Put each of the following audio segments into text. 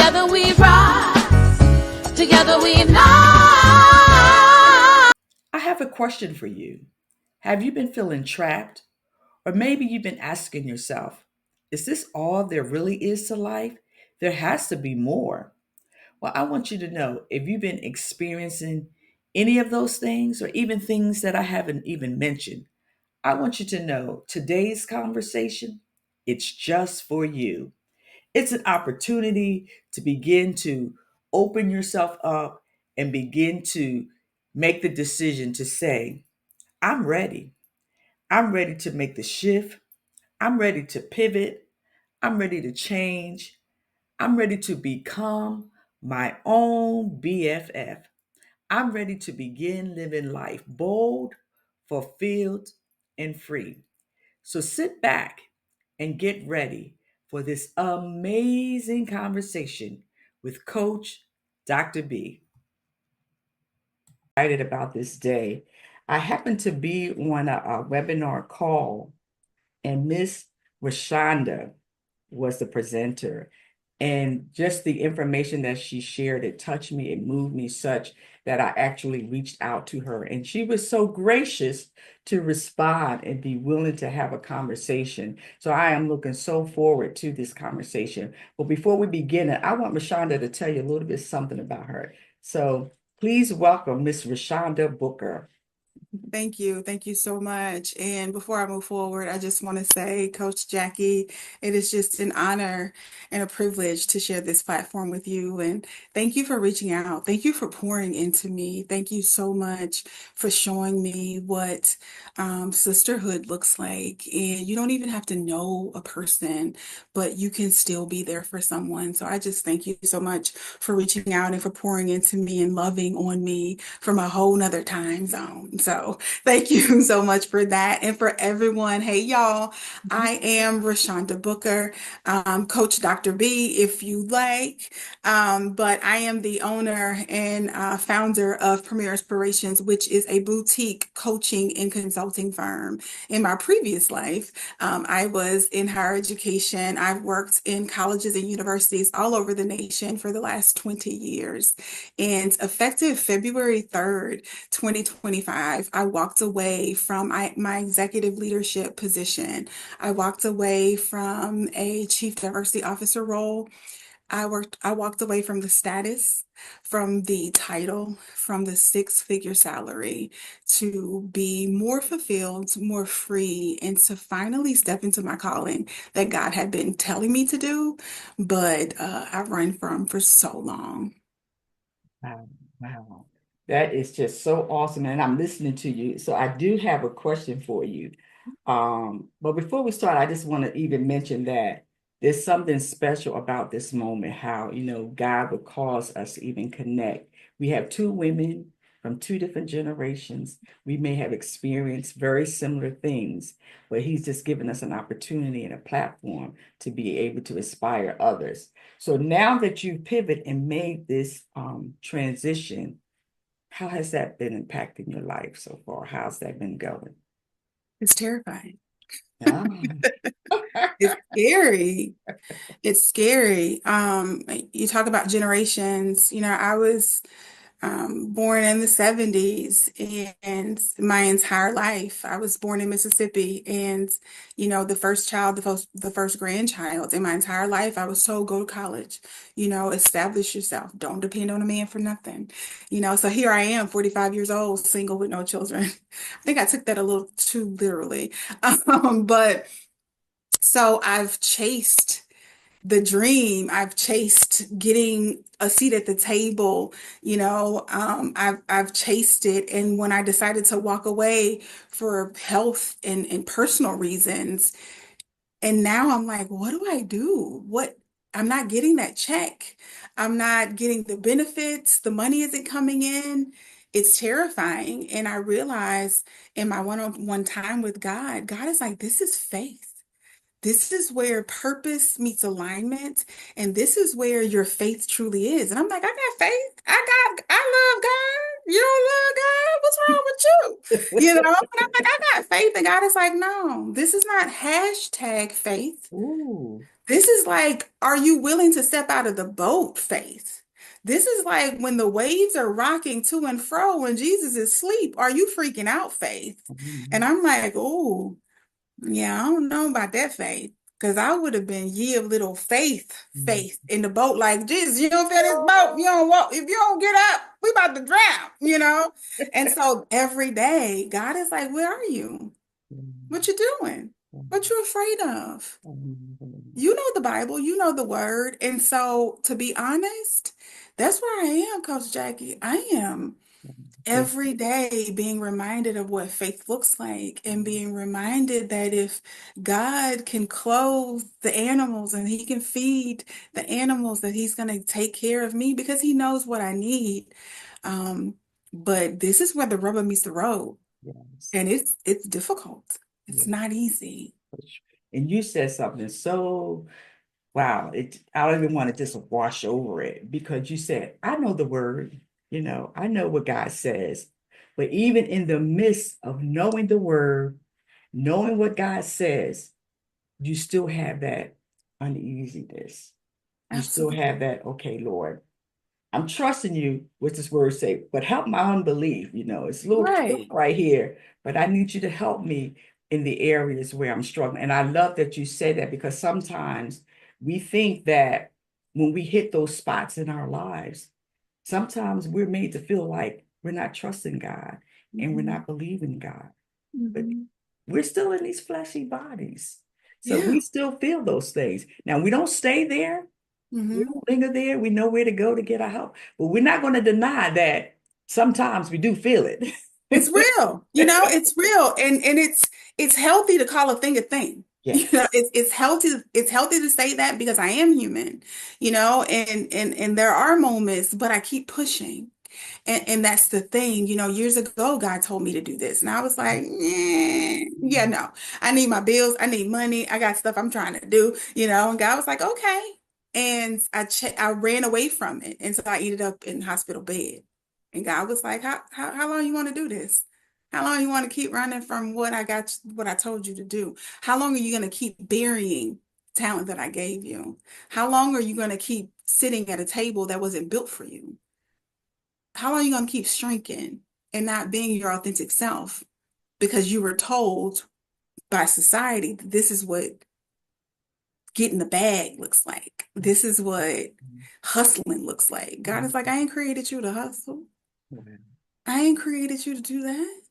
Together we rise. Together we rise. I have a question for you. Have you been feeling trapped? Or maybe you've been asking yourself, is this all there really is to life? There has to be more. Well, I want you to know if you've been experiencing any of those things, or even things that I haven't even mentioned, I want you to know today's conversation, it's just for you. It's an opportunity to begin to open yourself up and begin to make the decision to say, I'm ready. I'm ready to make the shift. I'm ready to pivot. I'm ready to change. I'm ready to become my own B.F.F. I'm ready to begin living life bold, fulfilled, and free. So sit back and get ready for this amazing conversation with Coach Dr. B. Excited about this day. I happened to be on a webinar call, and Miss Rashanda was the presenter. And just the information that she shared, it touched me, it moved me such that I actually reached out to her. And she was so gracious to respond and be willing to have a conversation. So I am looking so forward to this conversation. But before we begin it, I want Rashanda to tell you a little bit something about her. So please welcome Miss Rashanda Booker. Thank you. Thank you so much. And before I move forward, I just want to say, Coach Jackie, it is just an honor and a privilege to share this platform with you. And thank you for reaching out. Thank you for pouring into me. Thank you so much for showing me what sisterhood looks like. And you don't even have to know a person, but you can still be there for someone. So I just thank you so much for reaching out and for pouring into me and loving on me from a whole nother time zone. So thank you so much for that. And for everyone, hey, y'all, I am Rashanda Booker, Coach Dr. B, if you like. But I am the owner and founder of Premier Inspirations, which is a boutique coaching and consulting firm. In my previous life, I was in higher education. I've worked in colleges and universities all over the nation for the last 20 years. And effective February 3rd, 2025, I walked away from my executive leadership position. I walked away from a chief diversity officer role. I walked away from the status, from the title, from the six-figure salary to be more fulfilled, more free, and to finally step into my calling that God had been telling me to do, but I've run from for so long. Wow, wow. That is just so awesome. And I'm listening to you. So I do have a question for you. But before we start, I just want to even mention that there's something special about this moment, how, God would cause us to even connect. We have two women from two different generations. We may have experienced very similar things, but he's just given us an opportunity and a platform to be able to inspire others. So now that you pivot and made this transition, how has that been impacting your life so far? How's that been going? It's terrifying. Yeah. It's scary. It's scary. You talk about generations. I was born in the 70s, and my entire life I was born in Mississippi, and the first child, the first grandchild in my entire life. I was told, go to college, establish yourself, don't depend on a man for nothing. So here I am, 45 years old, single with no children. I think I took that a little too literally. But so I've chased the dream. I've chased getting a seat at the table. I've chased it. And when I decided to walk away for health and personal reasons, and now I'm like, what do I do? I'm not getting that check. I'm not getting the benefits. The money isn't coming in. It's terrifying. And I realize in my one-on-one time with God, God is like, this is faith. This is where purpose meets alignment, and this is where your faith truly is. And I'm like, I got faith. I love God. You don't love God? What's wrong with you? You know, and I'm like, I got faith. And God is like, no, this is not hashtag faith. Ooh. This is like, are you willing to step out of the boat, faith? This is like when the waves are rocking to and fro and Jesus is asleep. Are you freaking out, faith? And Mhm. I'm like, oh, yeah, I don't know about that faith. Because I would have been ye of little Mhm. faith in the boat, like, Jesus, you don't feel this boat, you don't walk, if you don't get up, we about to drown, you know? And so every day, God is like, where are you? What you doing? What you afraid of? You know the Bible, you know the word. And so, to be honest, that's where I am, Coach Jackie. I am every day being reminded of what faith looks like and being reminded that if God can clothe the animals and he can feed the animals, that he's going to take care of me because he knows what I need. Um, but this is where the rubber meets the road, Yes. and it's difficult. It's Yes. not easy. And you said something so wow, I don't even want to just wash over it because you said, I know the word, I know what God says. But even in the midst of knowing the word, knowing what God says, you still have that uneasiness. You still Absolutely. have that, okay, Lord, I'm trusting you with this word say, but help my unbelief. It's a little trick Right. right here, but I need you to help me in the areas where I'm struggling. And I love that you say that because sometimes we think that when we hit those spots in our lives, sometimes we're made to feel like we're not trusting God and we're Mhm. not believing God. But Mhm. we're still in these fleshy bodies. So Yeah. we still feel those things. Now, we don't stay there. We Mhm. don't linger there. We know where to go to get our help. But we're not going to deny that sometimes we do feel it. It's real, it's real. And it's healthy to call a thing a thing. Yes. It's healthy to say that because I am human, and there are moments, but I keep pushing. And that's the thing, years ago, God told me to do this. And I was like, yeah, no, I need my bills. I need money. I got stuff I'm trying to do, and God was like, okay. And I ran away from it. And so I ended up in hospital bed. And God was like, how long you want to do this? How long you want to keep running from what I told you to do? How long are you going to keep burying talent that I gave you? How long are you going to keep sitting at a table that wasn't built for you? How long are you going to keep shrinking and not being your authentic self because you were told by society that this is what getting the bag looks like? This is what hustling looks like. God is like, I ain't created you to hustle. I ain't created you to do that.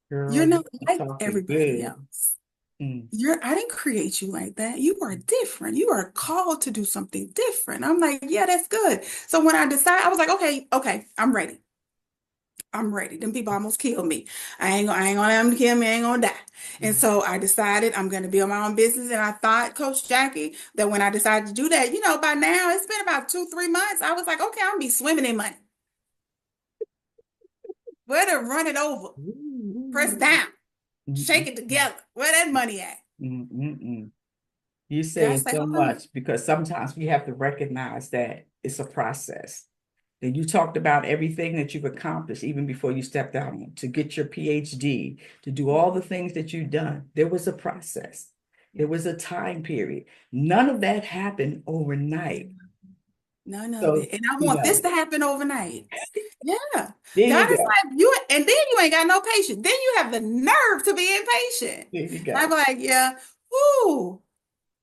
Girl, You're you not are like talking everybody good. else. Mm. I didn't create you like that. You are different. You are called to do something different. I'm like, yeah, that's good. So when I decided, I was like, okay, I'm ready. I'm ready. Them people almost killed me. I ain't gonna let them kill me. I ain't gonna die. And so I decided I'm gonna build my own business. And I thought, Coach Jackie, that when I decided to do that, by now it's been about 2, 3 months. I was like, okay, I'm gonna be swimming in money. Where to run it over? Press Mm. down, Mm, shake it together. Where that money at? mm. You're saying God's like, so hold on. much because sometimes we have to recognize that it's a process. That you talked about everything that you've accomplished even before you stepped out to get your PhD, to do all the things that you've done. There was a process. There was a time period. None of that happened overnight. None of So, it. And I want this to happen overnight. Yeah. there you God is go. like, and then you ain't got no patience. Then you have the nerve to be impatient. There you And I'd go. be like, yeah, ooh.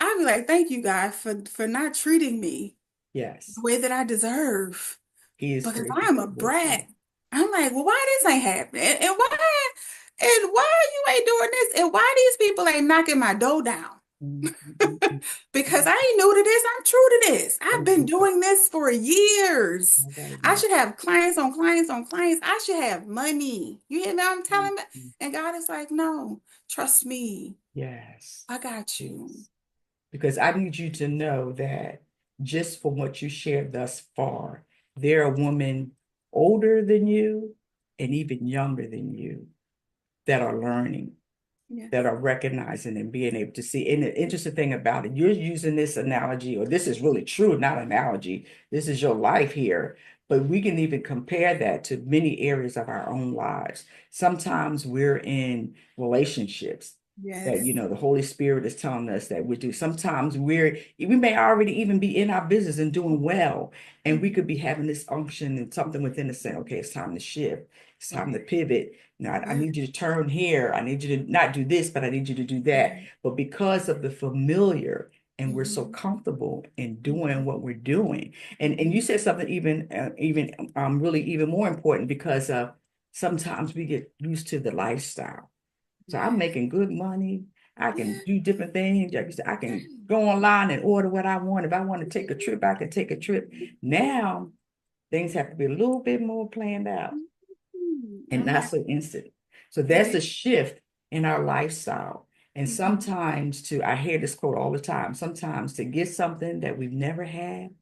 I'd be like, thank you, God, for not treating me the Yes, way that I deserve. he is Because crazy. I'm a brat. I'm like, well, why this ain't happening? And why you ain't doing this? And why these people ain't knocking my door down? Because I ain't new to this. I'm true to this. I've been doing this for years. I should have clients on clients on clients. I should have money. You hear me? I'm telling me. And God is like, no, trust me. Yes. I got you. Yes. Because I need you to know that just from what you shared thus far, there are women older than you and even younger than you that are learning, that Yes. are recognizing and being able to see. And the interesting thing about it, you're using this analogy, or this is really true, not analogy. This is your life here. But we can even compare that to many areas of our own lives. Sometimes we're in relationships that, Yes. the Holy Spirit is telling us that we do. Sometimes we may already even be in our business and doing well, and we could be having this unction and something within us saying, okay, it's time to shift. It's time to pivot. I Yeah. need you to turn here. I need you to not do this, but I need you to do that. But because of the familiar, and we're so Mhm. comfortable in doing what we're doing. And you said something even really even more important because sometimes we get used to the lifestyle. So I'm Yes. making good money. I can Yeah. do different things. Like you said, I can go online and order what I want. If I want to take a trip, I can take a trip. Now things have to be a little bit more planned out and I'm not happy. so instant. So It that's is. a shift in our lifestyle. And Mhm. sometimes I hear this quote all the time, sometimes to get something that we've never had,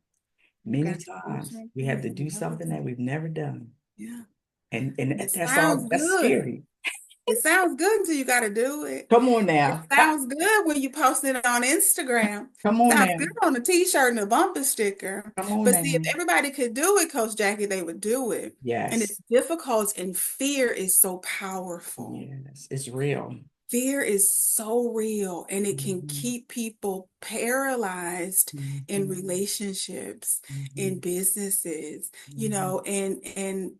You many got to do times we something have to you've do never something that done. we've never done. Yeah. And It sounds that's good. scary. It sounds good until you got to do it. Come on It now. sounds good when you post it on Instagram. Come on Sounds now. good on a t-shirt and a bumper sticker. Come on But see, if now. everybody could do it, Coach Jackie, they would do it. And Yes. it's difficult, and fear is so powerful. Yes. It's real. Fear is so real, and it can Mhm. keep people paralyzed in Mhm. relationships, in Mhm. businesses, Mhm.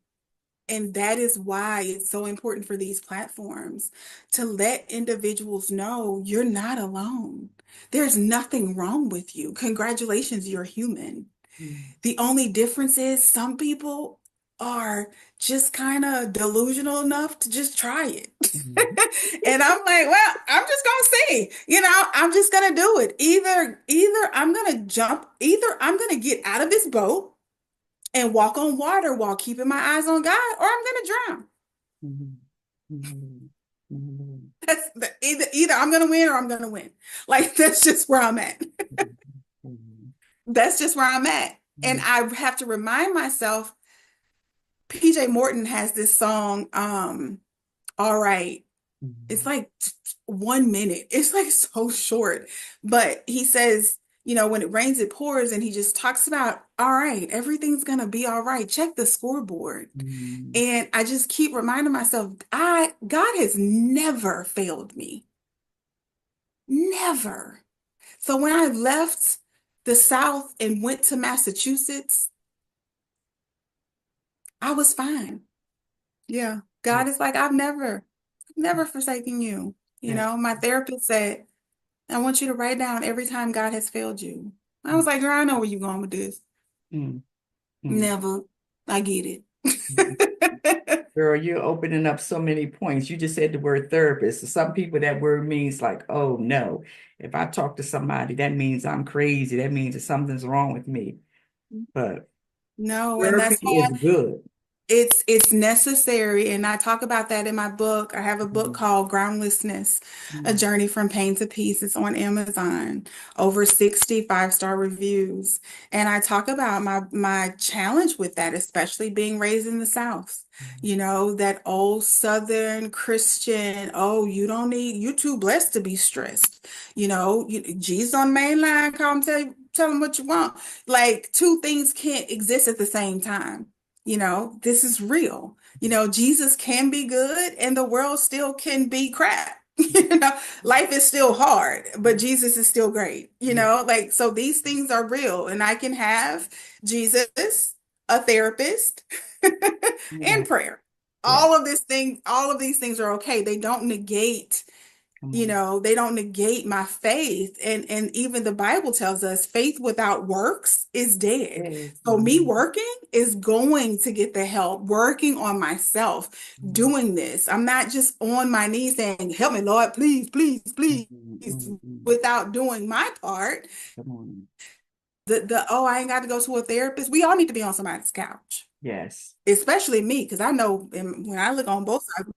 and that is why it's so important for these platforms to let individuals know you're not alone. There's nothing wrong with you. Congratulations, you're human. Mhm. The only difference is some people are just kind of delusional enough to just try it. Mhm. And I'm like, well, I'm just gonna see. I'm just gonna do it. Either I'm gonna jump, either I'm gonna get out of this boat and walk on water while keeping my eyes on God, or I'm gonna drown. Mhm. Mhm. Mhm. Either I'm gonna win or I'm gonna win. Like that's just where I'm at. Mhm. Mhm. That's just where I'm at. And Mhm. I have to remind myself, PJ Morton has this song, All Right. It's Mhm. like 1 minute. It's like so short. But he says, when it rains, it pours. And he just talks about, all right, everything's gonna be all right. Check the scoreboard. Mhm. And I just keep reminding myself, God has never failed me. Never. So when I left the South and went to Massachusetts, I was fine. Yeah. Yeah. God is like, I've never forsaken you. Yeah. My therapist said, I want you to write down every time God has failed you. I was like, girl, I know where you're going with this. Mhm. Mhm. Never. I get Mhm. it. Girl, you're opening up so many points. You just said the word therapist. So some people, that word means like, oh no, if I talk to somebody, that means I'm crazy. That means that something's wrong with me. But No, and therapy that's why is good. it's necessary, and I talk about that in my book. I have a book Mhm. called Groundlessness, A Mhm. Journey from Pain to Peace. It's on Amazon, over 65-star reviews. And I talk about my challenge with that, especially being raised in the South. That old Southern Christian, oh, you're too blessed to be stressed. Jesus on the main line, come tell him what you want. Like two things can't exist at the same time. This is real. Jesus can be good and the world still can be crap. Life is still hard, but Jesus is still great. Yeah. Like, so these things are real, and I can have Jesus, a therapist, Yeah. and prayer. Yeah. All of these things are okay. They don't negate Come on. they don't negate my faith. And even the Bible tells us faith without works is dead. Yes. So me working is going to get the help, working on myself, Mhm. doing this. I'm not just on my knees saying, help me, Lord, please, please, please, Mhm. Mhm. without doing my part. Come on. Oh, I ain't got to go to a therapist. We all need to be on somebody's couch, Yes. especially me, because I know when I look on both sides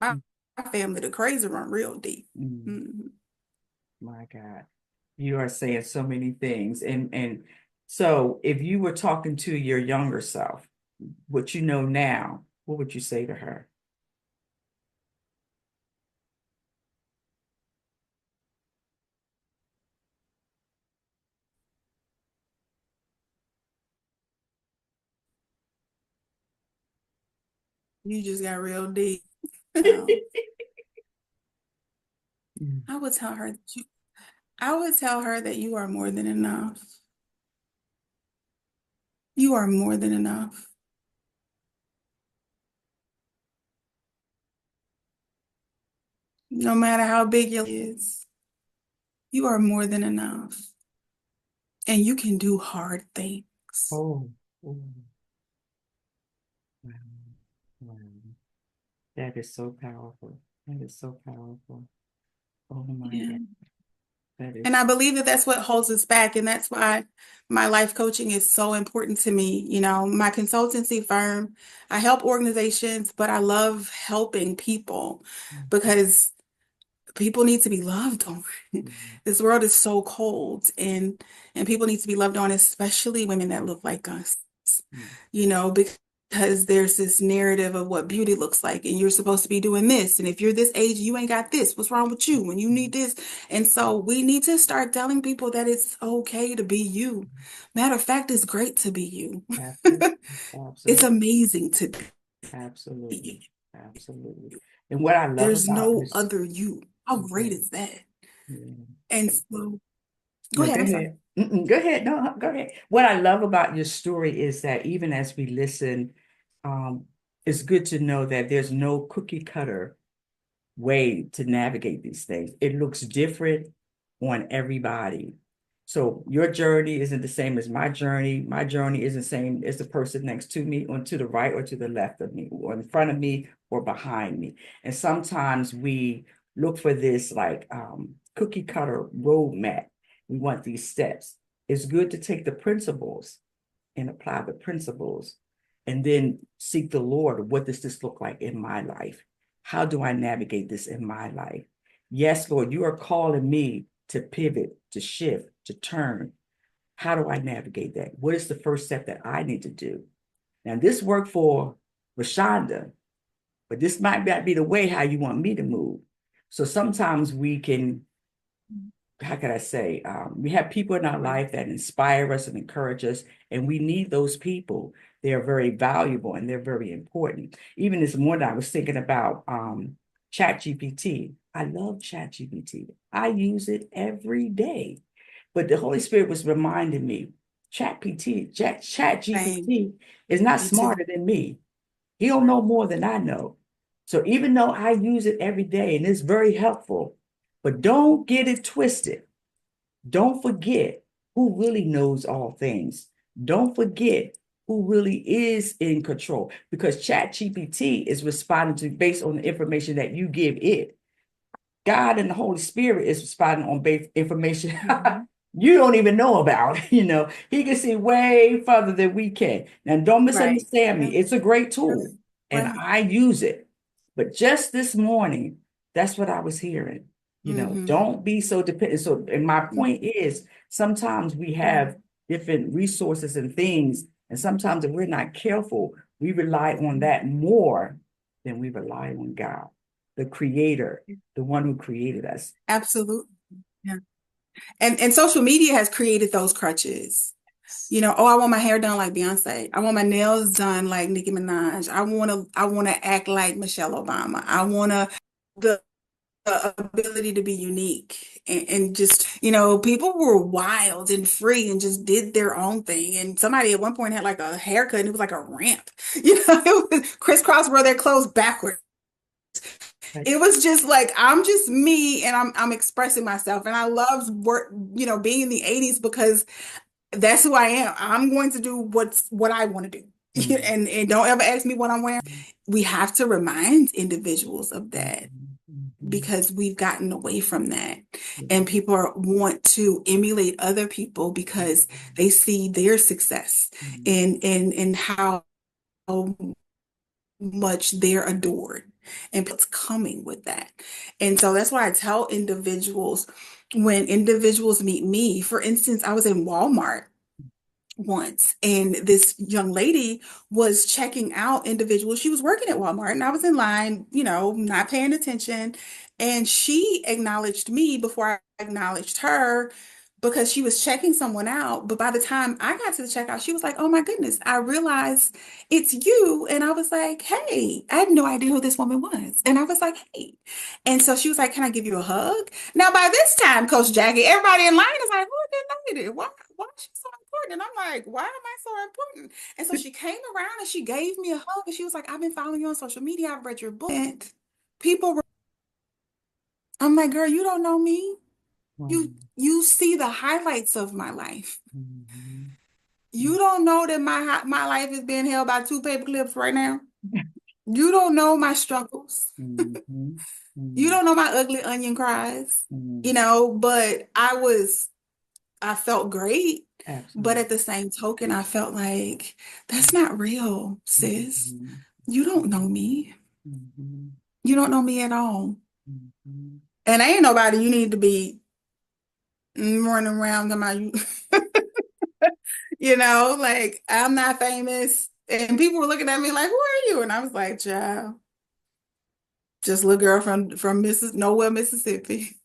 of my family, the crazy run real deep. Mhm. Mhm. My God. You are saying so many things. And so if you were talking to your younger self, what you know now, what would you say to her? You just got real deep. Um, Mm. I would tell her that I would tell her that you are more than enough. You are more than enough. No matter how big your is, you are more than enough. And you can do hard things. Oh, oh, wow, wow. That is so powerful. That is so powerful. Oh my Yeah. God. That And I is, believe that that's what holds us back. And that's why my life coaching is so important to me. You know, my consultancy firm, I help organizations, but I love helping people because people need to be loved on. This world is so cold and people need to be loved on, especially women that look like us. You know, because there's this narrative of what beauty looks like, and you're supposed to be doing this. And if you're this age, you ain't got this. What's wrong with you? When you need this. And so we need to start telling people that it's okay to be you. Matter of fact, it's great to be you. absolutely, It's absolutely, amazing to be you. absolutely, absolutely. And what I love There's about no this, other you. How great yeah, is that? yeah. And so, go No, ahead. go I'm sorry. ahead. Go ahead. No, go ahead. What I love about your story is that even as we listen, um, it's good to know that there's no cookie cutter way to navigate these things. It looks different on everybody. So your journey isn't the same as my journey. My journey isn't the same as the person next to me, or to the right or to the left of me, or in front of me or behind me. And sometimes we look for this like cookie cutter roadmap. We want these steps. It's good to take the principles and apply the principles and then seek the Lord. What does this look like in my life? How do I navigate this in my life? Yes, Lord, you are calling me to pivot, to shift, to turn. How do I navigate that? What is the first step that I need to do? Now, this worked for Rashanda, but this might not be the way how you want me to move. So sometimes we can, how can I say, we have people in our life that inspire us and encourage us, and we need those people. They are very valuable and they're very important. Even this morning, I was thinking about Chat GPT. I love Chat GPT. I use it every day. But the Holy Spirit was reminding me, Chat Same. GPT is not Me too. smarter than me. He don't know more than I know. So even though I use it every day and it's very helpful, but don't get it twisted. Don't forget who really knows all things. Don't forget who really is in control, because ChatGPT is responding to based on the information that you give it. God and the Holy Spirit is responding on base information Mhm. you don't even know about. He can see way further than we can. Now, don't Right. misunderstand me. Yeah. It's a great That's tool and right. I use it. But just this morning, that's what I was hearing. Hmm. Don't be so dependent. So, and my point is sometimes we have different resources and things, and sometimes if we're not careful, we rely on that more than we rely on God, the creator, the one who created us. Absolutely. Yeah. And social media has created those crutches. You know, oh, I want my hair done like Beyonce. I want my nails done like Nicki Minaj. I want to act like Michelle Obama. I want to the ability to be unique and just, people were wild and free and just did their own thing. And somebody at one point had like a haircut and it was like a ramp. It was crisscross wore their clothes backwards. Like, It was just like I'm just me and I'm expressing myself. And I love being in the 80s because that's who I am. I'm going to do what I want to do. mm, And don't ever ask me what I'm wearing. We have to remind individuals of mm, that mm, because we've gotten away from that. And mm, people want to emulate other people because they see their success mm, and how much they're adored and what's coming with that. And so that's why I tell individuals when individuals meet me, for instance, I was in Walmart once and this young lady was checking out individuals. She was working at Walmart and I was in line, not paying attention. And she acknowledged me before I acknowledged her because she was checking someone out. But by the time I got to the checkout, she was like, "Oh my goodness, I realized it's you." And I was like, "Hey," I had no idea who this woman was. And I was like, "Hey." And so she was like, "Can I give you a hug?" Now, by this time, Coach Jackie, everybody in line is like, "Who is that lady? Why is she so important?" And I'm like, "Why am I so important?" And so she came around and she gave me a hug and she was like, "I've been following you on social media. I've read your book." And people were, I'm like, "Girl, you don't know me. You see the highlights of my life. Mhm. You don't know that my life is being held by two paper clips right now. You don't know my struggles. Mhm. You Mhm. don't know my ugly onion cries, Mhm. but I felt great. But Absolutely. at the same token, I felt like that's not real, sis. Mhm. You don't know me. Mhm. You don't know me at all. Mhm. And ain't nobody you need to be running around to my, like I'm not famous. And people were looking at me like, "Who are you?" And I was like, "Child, just a little girl from nowhere, Mississippi."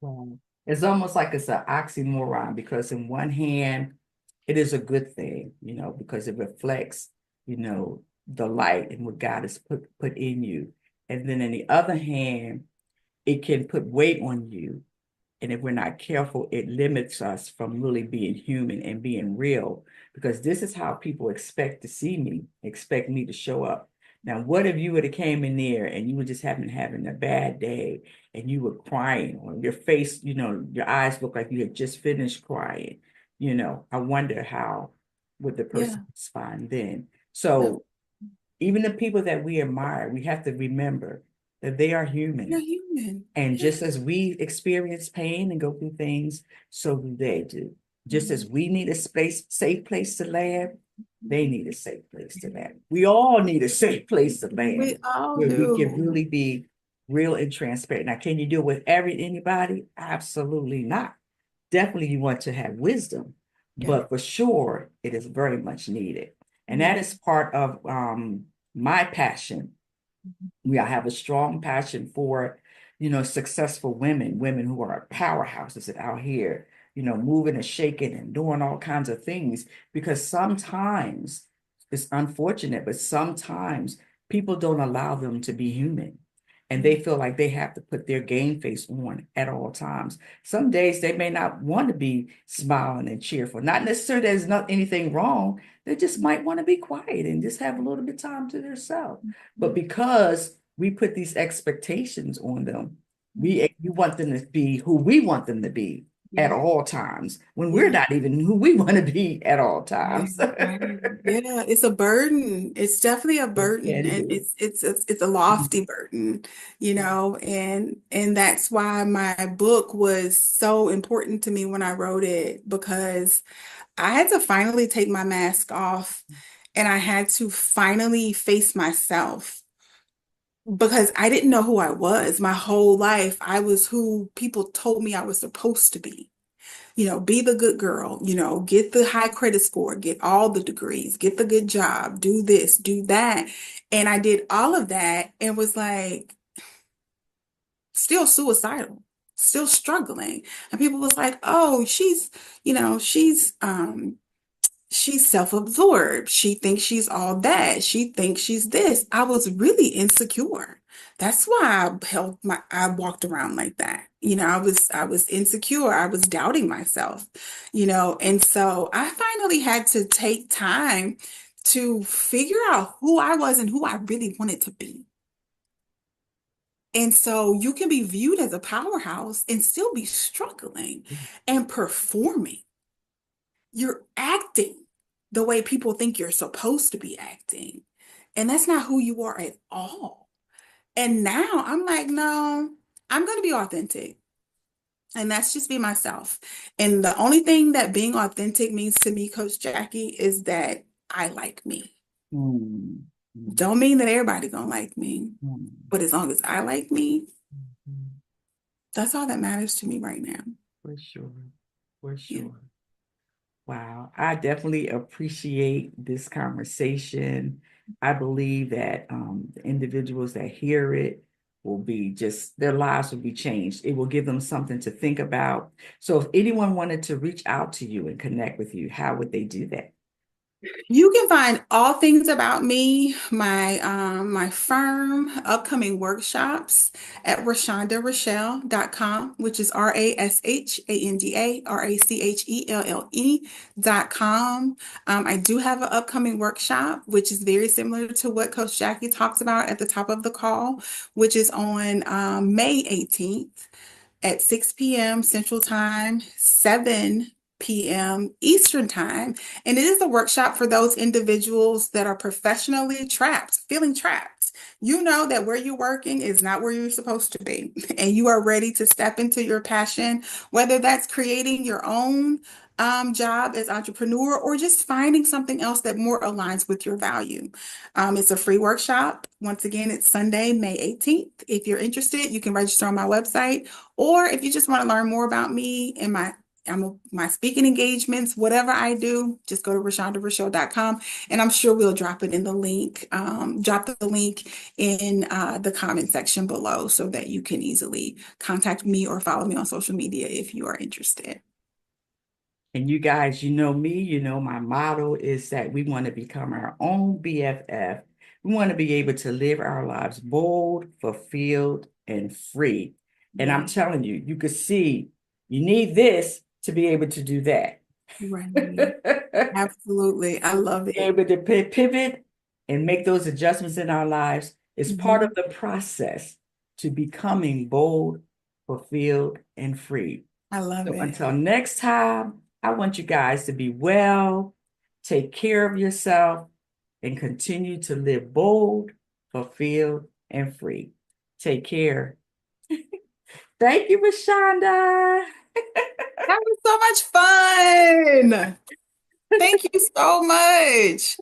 Wow. It's almost like it's an oxymoron because in one hand, it is a good thing, because it reflects, the light and what God has put in you. And then in the other hand, it can put weight on you. And if we're not careful, it limits us from really being human and being real, because this is how people expect me to show up. Now, what if you would have came in there and you were just having a bad day and you were crying, or your face, your eyes look like you had just finished crying? I wonder how would the person Yeah, respond then. that- So even the people that we admire, we have to remember that they are you're human. human. And Yeah. just as we experience pain and go through things, so do they do. Just as Mhm. we need a safe place to land, they need a safe place to land. We all need a safe place to We land all where we can do. really be real and transparent. Now, can you do it with anybody? Absolutely not. Definitely you want to have wisdom, Yeah. but for sure it is very much needed. And that Yeah. is part of my passion. I have a strong passion for, successful women who are powerhouses out here, moving and shaking and doing all kinds of things. Because sometimes it's unfortunate, but sometimes people don't allow them to be human. And they feel like they have to put their game face on at all times. Some days they may not want to be smiling and cheerful. Not necessarily there's not anything wrong. They just might want to be quiet and just have a little bit of time to themselves. But because we put these expectations on them, we want them to be who we want them to be at Yeah. all times when we're Yeah. not even who we want to be at all Right, times. right. Yeah, it's a burden. It's definitely a It burden, can and be. it's a lofty burden, and that's why my book was so important to me when I wrote it, because I had to finally take my mask off and I had to finally face myself because I didn't know who I was. My whole life, I was who people told me I was supposed to be. Be the good girl, get the high credit score, get all the degrees, get the good job, do this, do that. And I did all of that and was like still suicidal, still struggling. And people was like, "Oh, she's self-absorbed. She thinks she's all that. She thinks she's this." I was really insecure. That's why I walked around like that. I was insecure. I was doubting myself, and so I finally had to take time to figure out who I was and who I really wanted to be. And so you can be viewed as a powerhouse and still be struggling and performing. You're acting the way people think you're supposed to be acting. And that's not who you are at all. And now I'm like, no, I'm going to be authentic. And that's just be myself. And the only thing that being authentic means to me, Coach Jackie, is that I like me. Mm, mm, Don't mean that everybody gonna like me, mm, but as long as I like me, mm. that's all that matters to me right now. For sure. For Yeah. sure. Wow, I definitely appreciate this conversation. I believe that the individuals that hear it will be just, their lives will be changed. It will give them something to think about. So if anyone wanted to reach out to you and connect with you, how would they do that? You can find all things about me, my firm, upcoming workshops at RashandaRachelle.com, which is RashandaRachelle.com. I do have an upcoming workshop, which is very similar to what Coach Jackie talks about at the top of the call, which is on May 18th at 6 p.m. Central Time, 7 p.m. Eastern Time. And it is a workshop for those individuals that are professionally trapped, feeling trapped. You know that where you're working is not where you're supposed to be, and you are ready to step into your passion, whether that's creating your own job as entrepreneur or just finding something else that more aligns with your value. It's a free workshop. Once again, it's Sunday, May 18th. If you're interested, you can register on my website, or if you just want to learn more about me and my speaking engagements, whatever I do, just go to RashandaRachelle.com, and I'm sure we'll drop it in the link, drop the link in the comment section below so that you can easily contact me or follow me on social media if you are interested. And you guys, you know me, you know my motto is that we want to become our own B.F.F. We want to be able to live our lives bold, fulfilled, and free. And I'm Yeah, telling you, you could see you need this to be able to do that. right. Absolutely. I love Be it. able to pivot and make those adjustments in our lives is part of Mhm. the process to becoming bold, fulfilled, and free. I love So it. until next time, I want you guys to be well, take care of yourself, and continue to live bold, fulfilled, and free. Take care. Thank you, Rashanda. That was so much fun. Thank you so much.